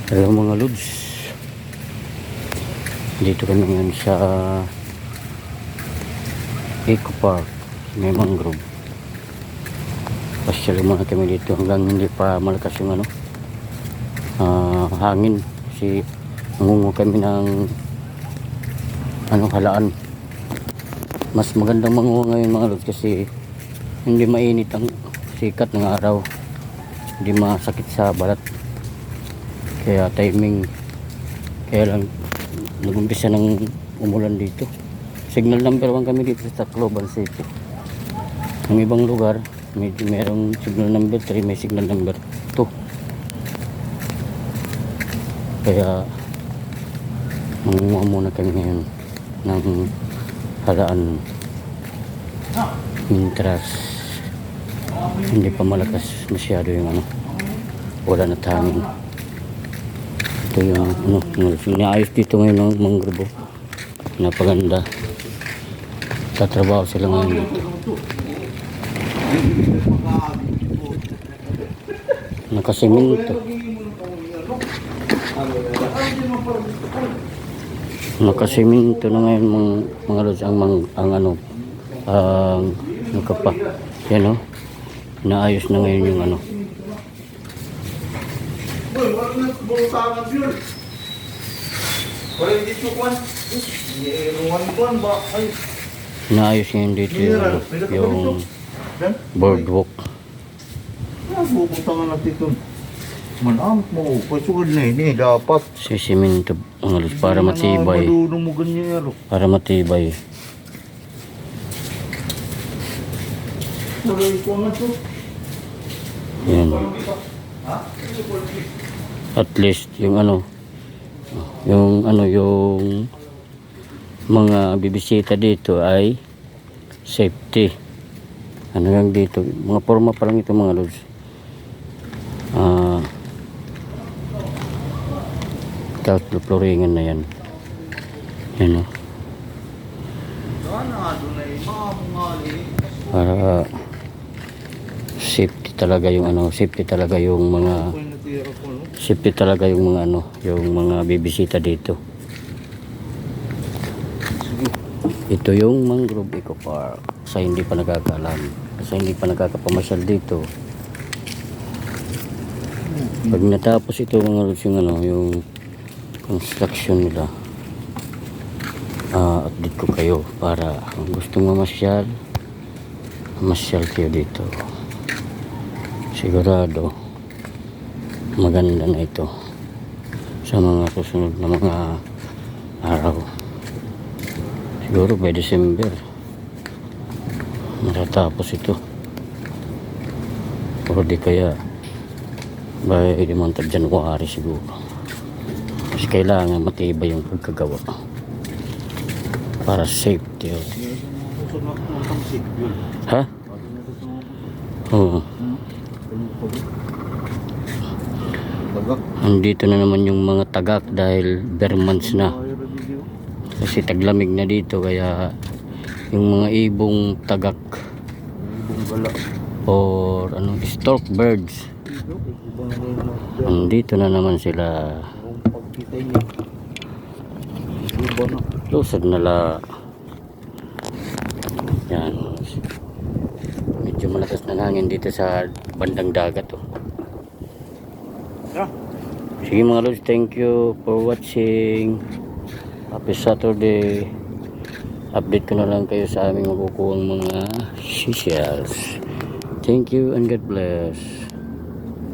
Hello mga lods, dito kami ngayon sa Eco Park, may mangrove. Pasyal muna kami dito hanggang hindi pa malakas yung hangin, kasi nangungo kami ng halaan. Mas magandang mangungo ngayon mga lods kasi hindi mainit ang sikat ng araw, hindi masakit sa balat. Kaya timing, kaya lang nag-umpisa ng umulan dito. Signal number 1 kami dito sa Tacloban City. Ang ibang lugar merong signal number 3, may signal number 2. Kaya mangunguha muna kami ngayon ng halaan mintras. Hindi pa malakas masyado yung wala na hangin. Ito yung inaayos dito ngayon ng mangrove. Napaganda. Tatrabaho sila ngayon dito. Nakasiminto. Nakasiminto na ngayon mga lods ang kapa. Yan inaayos na ngayon yung naayos ngayon dito yung boardwalk. Bubutangan natin ito. Manamit mo, pasugad na ini dapat. Sisimento mga lods para matibay. Mo ganyan, Para matibay. Yan. At least yung yung mga bibisita dito ay safety. Lang dito, mga forma pa lang ito mga lods. Third flooringan na yan. Yan para safety talaga yung safety talaga yung mga bibisita dito. Ito yung Mangrove Eco Park. Sa hindi pa nakakaalam, sa hindi pa nakakapamasyal dito, pag natapos ito mga lods yung construction nila, update ko kayo para kung gustong mamasyal kayo dito. Sigurado maganda na ito sa mga susunod na mga araw. Siguro by December matatapos ito, o di kaya by the month of January siguro, kasi kailangan matibay yung pagkagawa para safety. Ha? Oo. Andito na naman yung mga tagak dahil bare months na, kasi taglamig na dito, kaya yung mga ibong tagak or stork birds, andito na naman sila. Lusad na la. Yan, medyo malakas na hangin dito sa bandang dagat. Sige mga lods, thank you for watching. Happy Saturday. Update ko na lang kayo sa aming makukuhang mga seashells. Thank you and God bless.